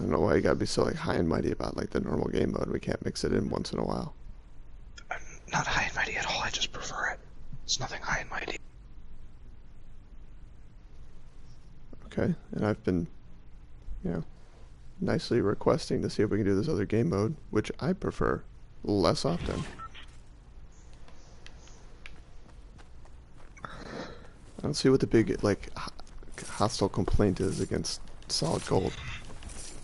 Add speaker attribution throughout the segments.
Speaker 1: don't know why you gotta be so like high and mighty about like the normal game mode. We can't mix it in once in a while.
Speaker 2: I'm not high and mighty at all, I just prefer it. It's nothing high and mighty.
Speaker 1: Okay, and I've been, you know, nicely requesting to see if we can do this other game mode, which I prefer less often. I don't see what the big, like, hostile complaint is against Solid Gold.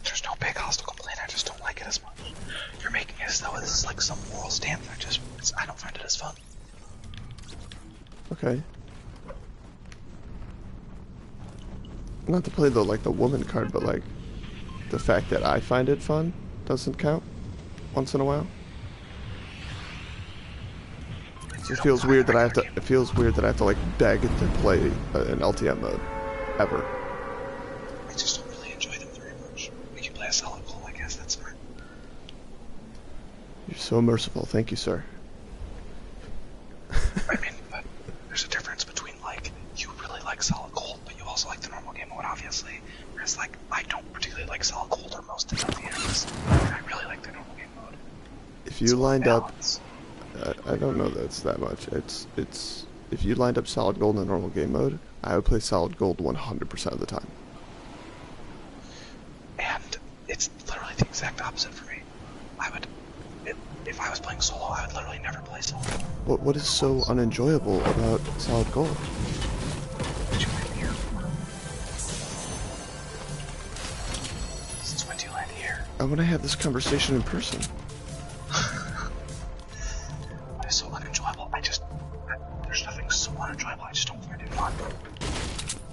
Speaker 2: There's no big hostile complaint, I just don't like it as much. You're making it as though this is like some moral stance, I don't find it as fun.
Speaker 1: Okay. Not to play the, like, the woman card, but, like, the fact that I find it fun doesn't count once in a while. It feels weird that I have to. It feels weird that I have to like beg to play an LTM mode, ever.
Speaker 2: I just don't really enjoy them very much. We can play a solid goal, I guess. That's fine.
Speaker 1: You're so merciful, thank you, sir.
Speaker 2: I mean, but there's a difference between like you really like solid gold, but you also like the normal game mode, obviously. Whereas like I don't particularly like solid gold or most of the LTMs, and I really like the normal game mode.
Speaker 1: If you lined up. I don't know that it's that much. It's if you lined up Solid Gold in the normal game mode, I would play Solid Gold 100% of the time.
Speaker 2: And it's literally the exact opposite for me. If I was playing solo, I would literally never play solo.
Speaker 1: What is so unenjoyable about Solid Gold?
Speaker 2: Since when do you land here?
Speaker 1: I want to have this conversation in person.
Speaker 2: It's so unenjoyable. There's nothing so unenjoyable. I just don't find it fun.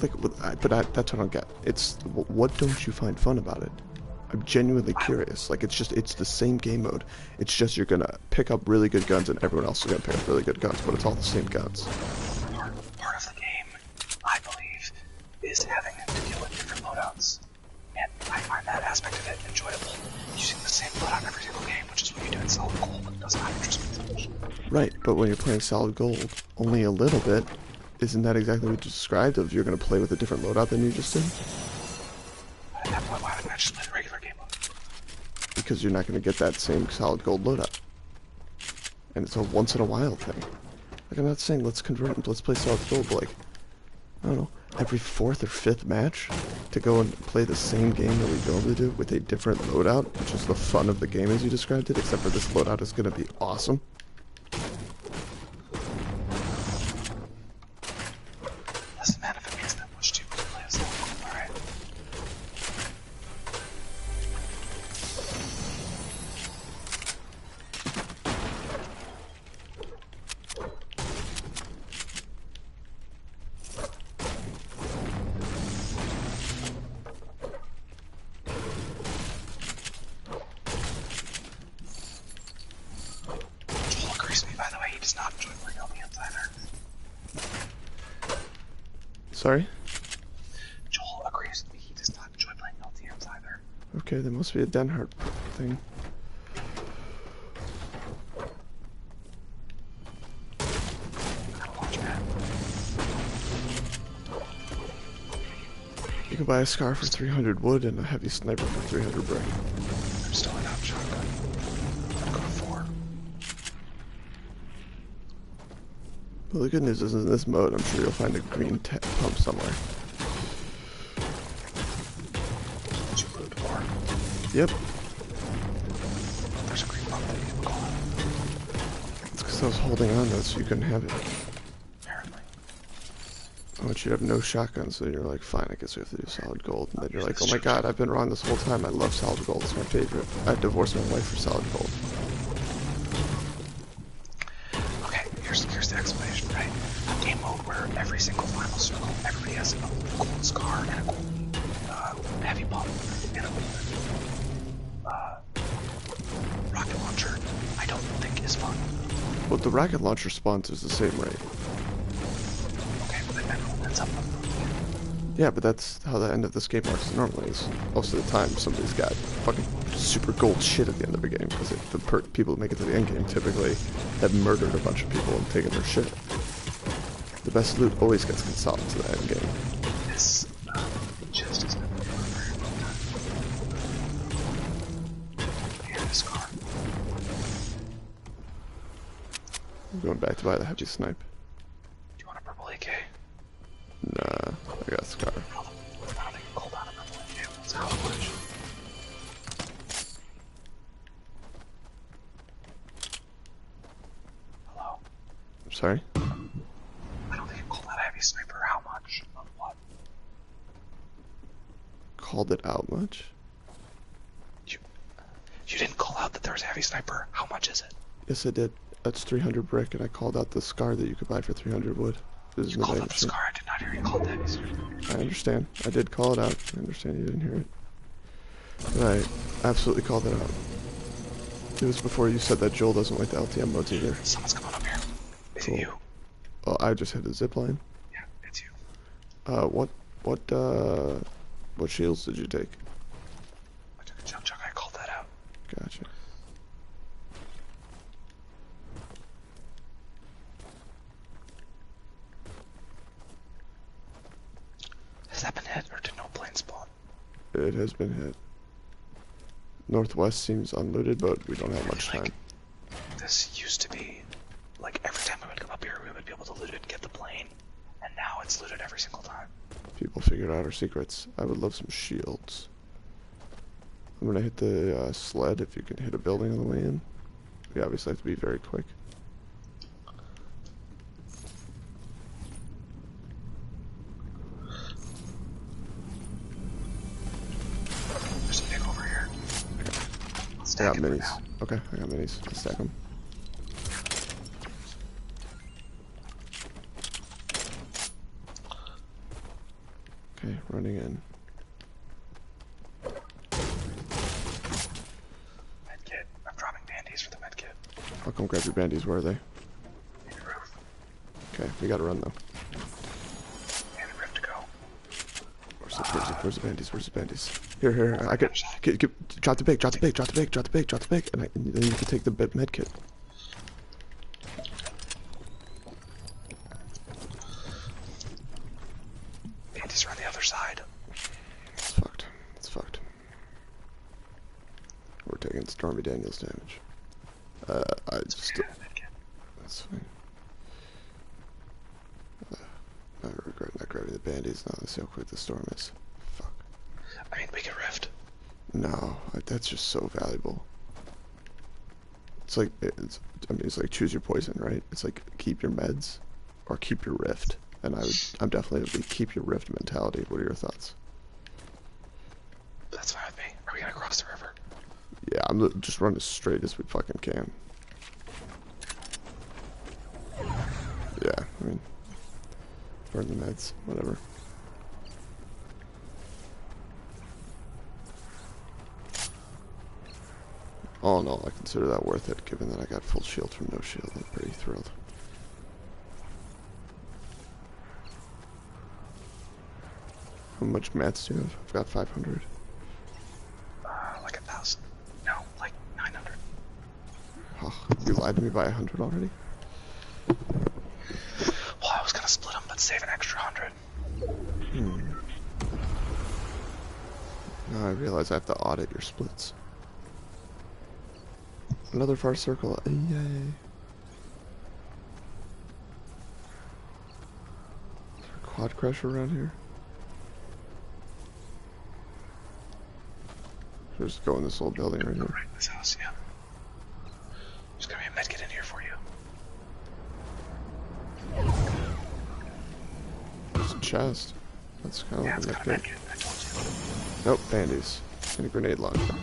Speaker 1: Like, that's what I don't get. It's what don't you find fun about it? I'm genuinely curious. Like, it's the same game mode. It's just you're gonna pick up really good guns and everyone else is gonna pick up really good guns, but it's all the same guns.
Speaker 2: Part of the game, I believe, is having to deal with different loadouts, and I find that aspect of it enjoyable. Using the same loadout every single game, which is what you do in Solid Gold, but it does not interest me so much.
Speaker 1: Right, but when you're playing Solid Gold, only a little bit, isn't that exactly what you described of you're going to play with a different loadout than you just did?
Speaker 2: But at that point, why wouldn't I just play the regular game mode?
Speaker 1: Because you're not going to get that same Solid Gold loadout. And it's a once in a while thing. Like, I'm not saying let's convert and let's play Solid Gold, but like, I don't know, every 4th or 5th match to go and play the same game that we normally do with a different loadout, which is the fun of the game as you described it, except for this loadout is going to be awesome.
Speaker 2: Doesn't matter if it means that much to you when you play a Solid Gold, alright? Joel agrees with me, by the way, he does not enjoy playing LTMs either.
Speaker 1: Sorry?
Speaker 2: Joel agrees with me, he does not enjoy playing LTMs either.
Speaker 1: Okay, there must be a Denhart thing. You can buy a scar for 300 wood and a heavy sniper for 300 brick.
Speaker 2: I'm still out shotgun. I'm going 4.
Speaker 1: Well, the good news is in this mode, I'm sure you'll find a green pump somewhere.
Speaker 2: Did you loot 4?
Speaker 1: Yep.
Speaker 2: There's a green pump that you can call it.
Speaker 1: It's because I was holding on to it so you couldn't have it.
Speaker 2: Apparently.
Speaker 1: I want you to have no shotgun, so you're like, fine, I guess we have to do Solid Gold. And then you're like, oh my god, I've been wrong this whole time. I love Solid Gold. It's my favorite. I divorced my wife for Solid Gold.
Speaker 2: Okay, here's the explanation, right? A game mode where every single final circle, everybody has a gold scar and a gold heavy pump and a gold rocket launcher, I don't think is fun.
Speaker 1: Well, the rocket launcher spawns is the same rate.
Speaker 2: Okay, but then everyone ends up with them.
Speaker 1: Yeah, but that's how the end of this game works normally. Is most of the time somebody's got fucking super gold shit at the end of the game because the people who make it to the end game typically have murdered a bunch of people and taken their shit. The best loot always gets consoled to the end game.
Speaker 2: This chest is going to be for a very long time.
Speaker 1: I'm going back to buy the heavy snipe.
Speaker 2: Do you want a purple AK?
Speaker 1: Nah, I got a scar.
Speaker 2: I don't think you called out a purple AK. That's how it was. Hello?
Speaker 1: I'm sorry?
Speaker 2: I don't think you called out a heavy sniper. How much? Of what?
Speaker 1: Called it out much?
Speaker 2: You didn't call out that there was a heavy sniper. How much is it?
Speaker 1: Yes, I did. That's 300 brick, and I called out the scar that you could buy for 300 wood. This is
Speaker 2: You called out the scar. I did not hear you call it heavy sniper.
Speaker 1: I understand. I did call it out. I understand you didn't hear it. But I absolutely called it out. It was before you said that Joel doesn't like the LTM modes either.
Speaker 2: Someone's coming up here. Is
Speaker 1: Cool.
Speaker 2: it you?
Speaker 1: Well, I just hit a zip line.
Speaker 2: Yeah, it's you.
Speaker 1: What shields did you take?
Speaker 2: I took a jump chuck. I called that out.
Speaker 1: Gotcha.
Speaker 2: Has that been hit, or did no plane spawn?
Speaker 1: It has been hit. Northwest seems unlooted, but we don't have much time.
Speaker 2: This used to be, like, every time we would come up here, we would be able to loot it and get the plane. And now it's looted every single time.
Speaker 1: People figured out our secrets. I would love some shields. I'm gonna hit the sled if you can hit a building on the way in. We obviously have to be very quick.
Speaker 2: There's a pig over here. I'll
Speaker 1: I
Speaker 2: stack
Speaker 1: got
Speaker 2: it for
Speaker 1: minis.
Speaker 2: now.
Speaker 1: Okay, I got minis. Let's stack them. Okay, running in.
Speaker 2: Medkit. I'm dropping bandies for the medkit.
Speaker 1: I'll come grab your bandies. Where are they?
Speaker 2: In the roof.
Speaker 1: Okay, we gotta run though.
Speaker 2: And the roof to go.
Speaker 1: Where's the bandies? Where's the bandies? Here, I get drop the big, and then you can take the med kit.
Speaker 2: Bandies are on the other side.
Speaker 1: It's fucked. It's fucked. We're taking Stormy Daniels damage. I just... That's fine. I regret not grabbing the bandies. Now let's see how quick the storm is. Fuck.
Speaker 2: I mean, we can rift.
Speaker 1: No, that's just so valuable. It's like, it's like choose your poison, right? It's like keep your meds or keep your rift. And I'm definitely of the keep your rift mentality. What are your thoughts?
Speaker 2: That's fine with me. Are we gonna cross the river?
Speaker 1: Yeah, I'm just run as straight as we fucking can. Yeah, I mean, burn the meds, whatever. All in all, I consider that worth it, given that I got full shield from no shield. I'm pretty thrilled. How much mats do you have? I've got 500.
Speaker 2: Like 1,000. No, like 900.
Speaker 1: Oh, you lied to me by 100 already?
Speaker 2: Well, I was gonna split them, but save an extra 100.
Speaker 1: Now I realize I have to audit your splits. Another far circle. Yay. Is there a quad crusher around here? Should I just go in this old building right here?
Speaker 2: Right in this house, yeah. There's gonna be a medkit in here for you.
Speaker 1: There's a chest. That's kind of
Speaker 2: Yeah,
Speaker 1: like
Speaker 2: it's
Speaker 1: a
Speaker 2: got a
Speaker 1: medkit.
Speaker 2: medkit. I told you.
Speaker 1: Nope, bandies. And a grenade launcher.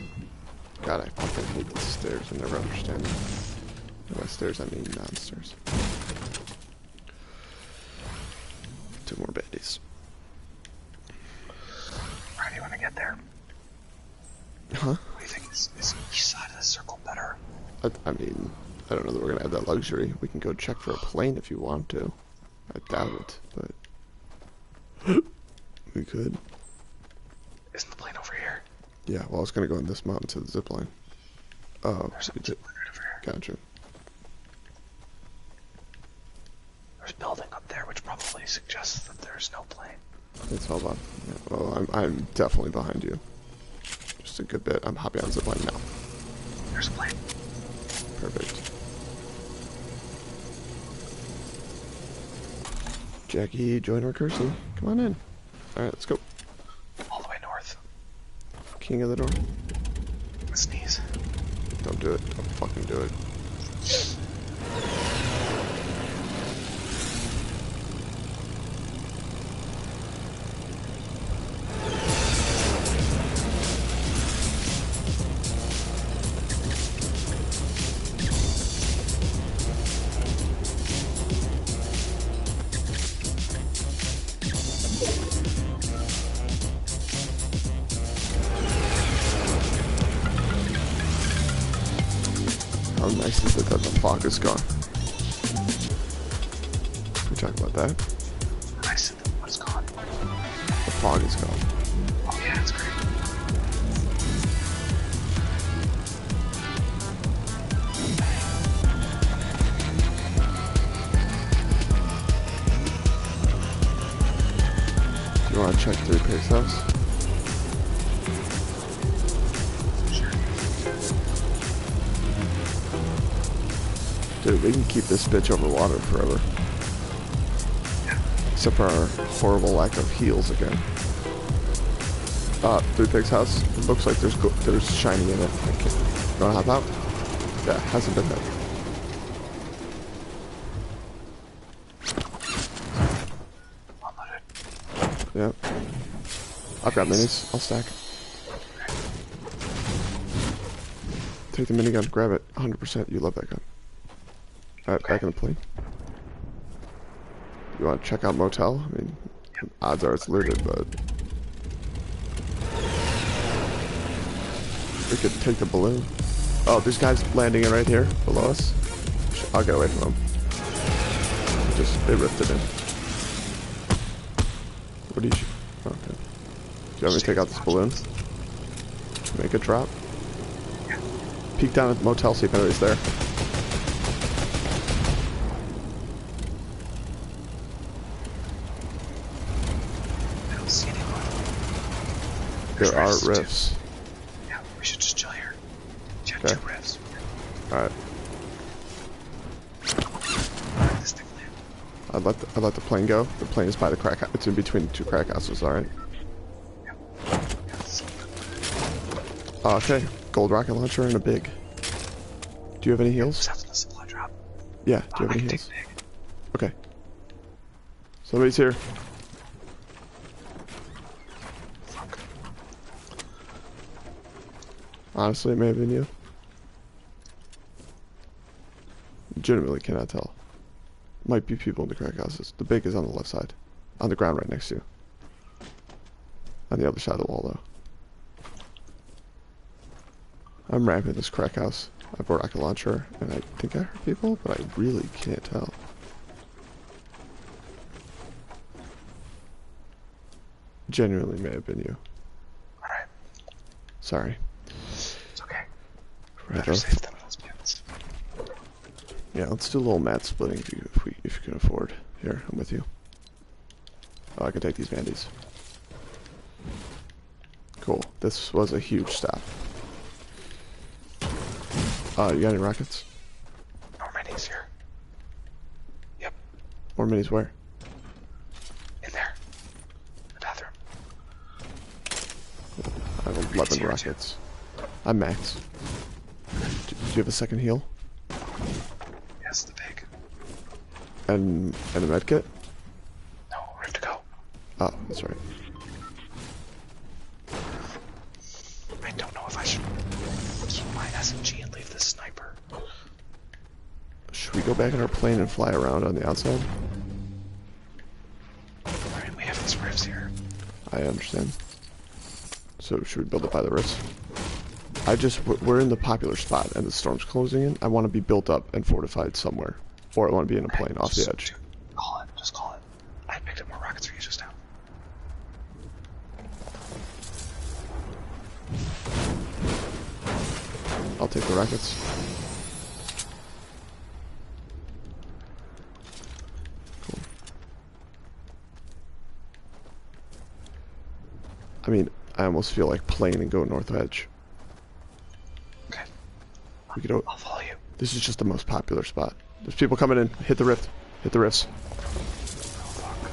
Speaker 1: God, I fucking hate the stairs. I never understand them. And by stairs, I mean non-stairs. 2 more bandies.
Speaker 2: Where do you want to get there?
Speaker 1: Huh?
Speaker 2: What do you think? Is each side of the circle better?
Speaker 1: I mean, I don't know that we're gonna have that luxury. We can go check for a plane if you want to. I doubt it, but we could.
Speaker 2: Isn't the plane over here?
Speaker 1: Yeah, well, I was gonna go on this mountain to the zip line. Oh,
Speaker 2: There's a
Speaker 1: you did.
Speaker 2: plane right over here.
Speaker 1: Gotcha.
Speaker 2: There's a building up there, which probably suggests that there's no plane.
Speaker 1: It's all about. Yeah, well, I'm definitely behind you. Just a good bit. I'm hopping on zip line now.
Speaker 2: There's a plane.
Speaker 1: Perfect. Jackie, join our cursing. Come on in. Alright, let's go.
Speaker 2: All the way north.
Speaker 1: King of the north.
Speaker 2: A sneeze.
Speaker 1: Don't do it. Don't fucking do it. How nice is it that the fog is gone? We talk about that.
Speaker 2: I said that what's gone?
Speaker 1: The fog is gone.
Speaker 2: Oh yeah, it's great.
Speaker 1: Do you want to check 3Pig's house?
Speaker 2: Sure.
Speaker 1: Dude, we can keep this bitch over water forever.
Speaker 2: Yeah.
Speaker 1: Except for our horrible lack of heals again. 3Pig's house. It looks like there's shiny in it. Okay. You wanna hop out? Yeah, hasn't been there.
Speaker 2: Unloaded.
Speaker 1: Yeah. I've got minis. I'll stack. Take the minigun. Grab it. 100%. You love that gun. Alright, back in the plane. You want to check out motel? I mean, odds are it's looted, but... We could take the balloon. Oh, there's guys landing it right here, below us. I'll get away from them. They ripped it in. What do you shoot? Oh, okay. Do you want me to take out this balloon? Make it drop?
Speaker 2: Yeah.
Speaker 1: Peek down at the motel, see if anybody's there.
Speaker 2: I don't see anyone.
Speaker 1: There are
Speaker 2: rifts,
Speaker 1: rifts.
Speaker 2: too. Yeah, we should just chill here. You have
Speaker 1: Okay.
Speaker 2: 2 rifts.
Speaker 1: Alright.
Speaker 2: This thing land.
Speaker 1: I let the plane go. The plane is by the crack house. It's in between the 2 crack houses, alright?
Speaker 2: Yeah. Yeah, this is good.
Speaker 1: Okay. Gold rocket launcher and a big. Do you have any heals?
Speaker 2: Just after the supply drop.
Speaker 1: Yeah, do you have
Speaker 2: I
Speaker 1: any
Speaker 2: can
Speaker 1: heals?
Speaker 2: take big.
Speaker 1: Okay. Somebody's here.
Speaker 2: Fuck.
Speaker 1: Honestly, it may have been you. Legitimately cannot tell. Might be people in the crack houses. The big is on the left side. On the ground right next to you. On the other side of the wall, though. I'm ramping this crack house. I have a rocket launcher, and I think I heard people, but I really can't tell. Genuinely may have been you.
Speaker 2: Alright.
Speaker 1: Sorry.
Speaker 2: It's okay.
Speaker 1: Right
Speaker 2: Better
Speaker 1: off.
Speaker 2: safe than lesbians.
Speaker 1: Yeah, let's do a little mat splitting if you can afford. Here, I'm with you. Oh, I can take these bandies. Cool. This was a huge stop. You got any rockets?
Speaker 2: No minis here. Yep.
Speaker 1: More minis where?
Speaker 2: In there. The bathroom.
Speaker 1: I have 11
Speaker 2: here,
Speaker 1: rockets. I'm max. Do you have a second heal?
Speaker 2: Yes, the big.
Speaker 1: And a med kit?
Speaker 2: No, we have to go.
Speaker 1: Oh, that's right.
Speaker 2: I don't know if I should keep my SMG and leave the sniper.
Speaker 1: Should we go back in our plane and fly around on the outside?
Speaker 2: I mean, we have these rifts here.
Speaker 1: I understand. So should we build it by the rifts? We're in the popular spot and the storm's closing in. I want to be built up and fortified somewhere. Or I want to be in a plane off the edge.
Speaker 2: Call it. Just call it. I picked up more rockets for you just now.
Speaker 1: I'll take the rockets. Cool. I mean, I almost feel like playing and go north edge.
Speaker 2: Okay.
Speaker 1: We could.
Speaker 2: I'll follow you.
Speaker 1: This is just the most popular spot. There's people coming in. Hit the rift. Hit the rifts.
Speaker 2: Oh, fuck.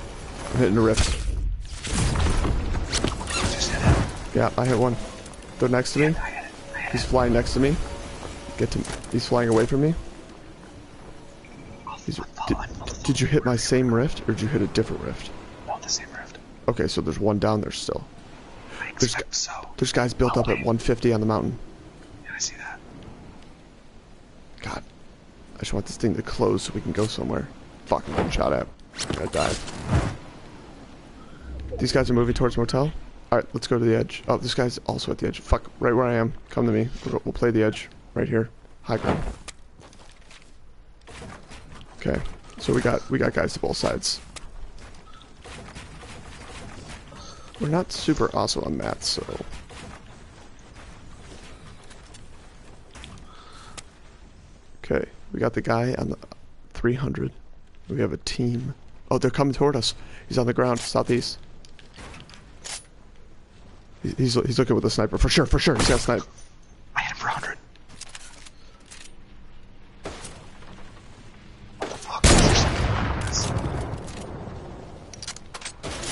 Speaker 1: hitting a rift.
Speaker 2: Just hit it.
Speaker 1: Yeah, I hit one. They're next to me.
Speaker 2: I hit it.
Speaker 1: He's flying next to me. He's flying away from me. Did you hit my same rift, or did you hit a different rift?
Speaker 2: No, the same rift.
Speaker 1: Okay, so there's one down there still.
Speaker 2: I expect so.
Speaker 1: There's guys built up at 150 on the mountain.
Speaker 2: Yeah, I see that.
Speaker 1: God. I just want this thing to close so we can go somewhere. Fuck, I'm getting shot at. I'm gonna die. These guys are moving towards motel. Alright, let's go to the edge. Oh, this guy's also at the edge. Fuck, right where I am. Come to me. We'll play the edge. Right here. High ground. Okay. So we got guys to both sides. We're not super awesome on math, so... Okay, we got the guy on the 300. We have a team. Oh, they're coming toward us. He's on the ground, southeast. He's looking with a sniper. For sure, he's got a sniper.
Speaker 2: I hit him for 100. What the fuck?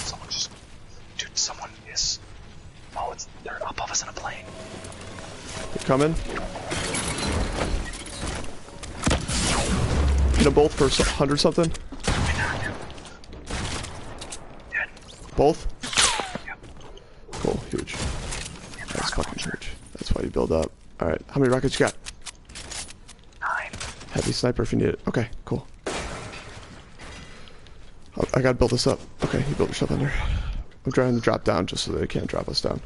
Speaker 2: Someone just... Dude, someone is... Oh, they're above us in a plane.
Speaker 1: They're coming. Hit them both for 100 something.
Speaker 2: Dead.
Speaker 1: Both?
Speaker 2: Yep.
Speaker 1: Cool, huge. That's fucking huge. That's why you build up. Alright, how many rockets you got?
Speaker 2: 9.
Speaker 1: Heavy sniper if you need it. Okay, cool. I gotta build this up. Okay, you build yourself under. I'm trying to drop down just so they can't drop us down.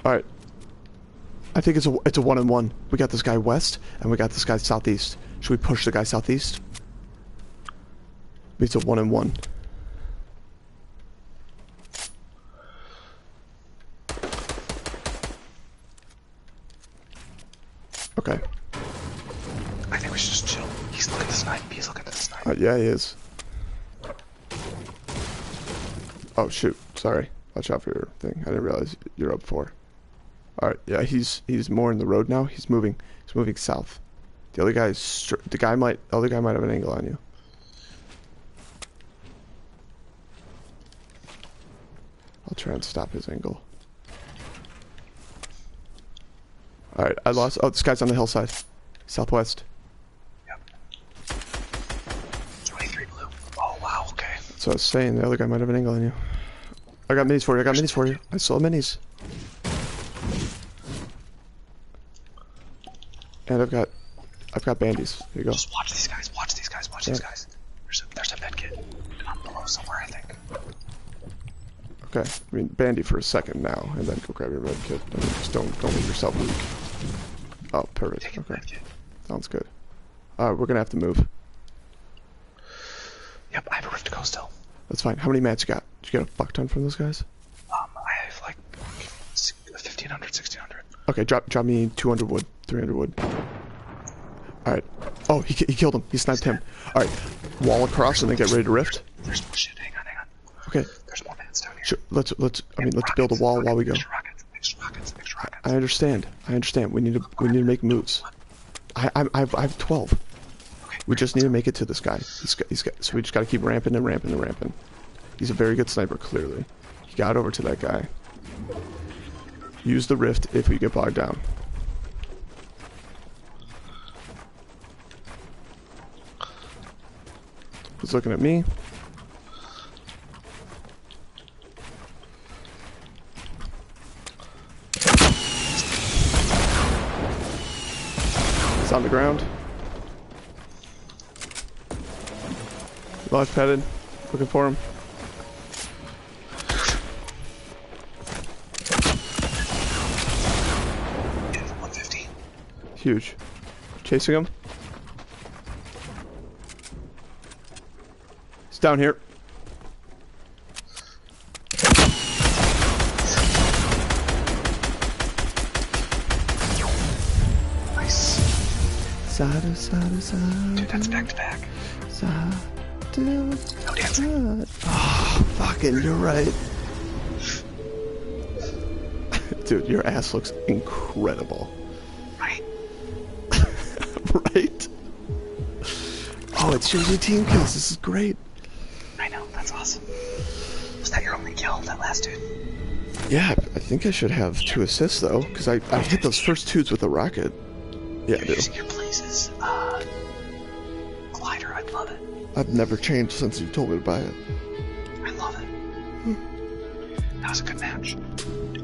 Speaker 1: Alright. I think it's a 1-on-1. We got this guy west, and we got this guy southeast. Should we push the guy southeast? It's a 1-on-1. Okay.
Speaker 2: I think we should just chill. He's looking at the snipe. He's looking at the snipe.
Speaker 1: Yeah, he is. Oh, shoot. Sorry. Watch out for your thing. I didn't realize you're up 4. Alright, yeah, he's more in the road now. He's moving south. The other guy is... the other guy might have an angle on you. I'll try and stop his angle. Alright, I lost... Oh, this guy's on the hillside. Southwest.
Speaker 2: Yep. 23 blue. Oh, wow, okay.
Speaker 1: So I was saying, the other guy might have an angle on you. I got minis for you. I saw minis. And I've got bandies. Here you go.
Speaker 2: Just watch these guys. Watch these guys. Watch these guys. There's a med kit down below somewhere, I think.
Speaker 1: Okay. I mean, bandy for a second now, and then go grab your med kit. I mean, just don't leave yourself weak. Oh, perfect. Okay. Sounds good. We're gonna have to move.
Speaker 2: Yep, I have a rift to go still.
Speaker 1: That's fine. How many mats you got? Did you get a fuck ton from those guys?
Speaker 2: I have like 1,500, 1,600.
Speaker 1: Okay, drop me 200 wood, 300 wood. Alright. Oh, he killed him. He sniped him. Alright. Wall across and then get ready to rift.
Speaker 2: There's more shit. Hang on.
Speaker 1: Okay.
Speaker 2: There's more mats down here.
Speaker 1: Sure. Let's build a wall while we go.
Speaker 2: Extra rockets.
Speaker 1: I understand. We need to make moves. I have 12.
Speaker 2: Okay,
Speaker 1: we just need to make it to this guy. He's got, so we just got to keep ramping. He's a very good sniper, clearly. He got over to that guy. Use the rift if we get bogged down. He's looking at me. He's on the ground. Launch padded. Looking for him. Huge. Chasing him. He's down here.
Speaker 2: Nice.
Speaker 1: Side, side, side.
Speaker 2: Dude, that's back to back.
Speaker 1: Side,
Speaker 2: no dancing.
Speaker 1: Oh, fucking, you're right. Dude, your ass looks incredible.
Speaker 2: Right?
Speaker 1: Right? Oh, Oh, it's usually team kills. This is great.
Speaker 2: I know, that's awesome. Was that your only kill, that last dude?
Speaker 1: Yeah, I think I should have 2 assists though, because I hit those first 2s with a rocket. Yeah, I do.
Speaker 2: Using your Blazez glider, I love it.
Speaker 1: I've never changed since you told me to buy it.
Speaker 2: I love it. That was a good match.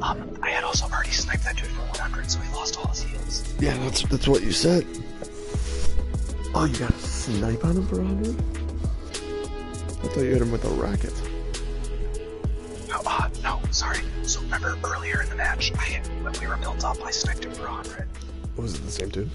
Speaker 2: I had also already sniped that dude for 100, so he lost all his heals.
Speaker 1: Yeah, that's what you said. Oh, you got a snipe on him for 100? I thought you hit him with a rocket.
Speaker 2: Oh, no, sorry. So remember earlier in the match, when we were built up, I sniped him for 100.
Speaker 1: Was it the same dude?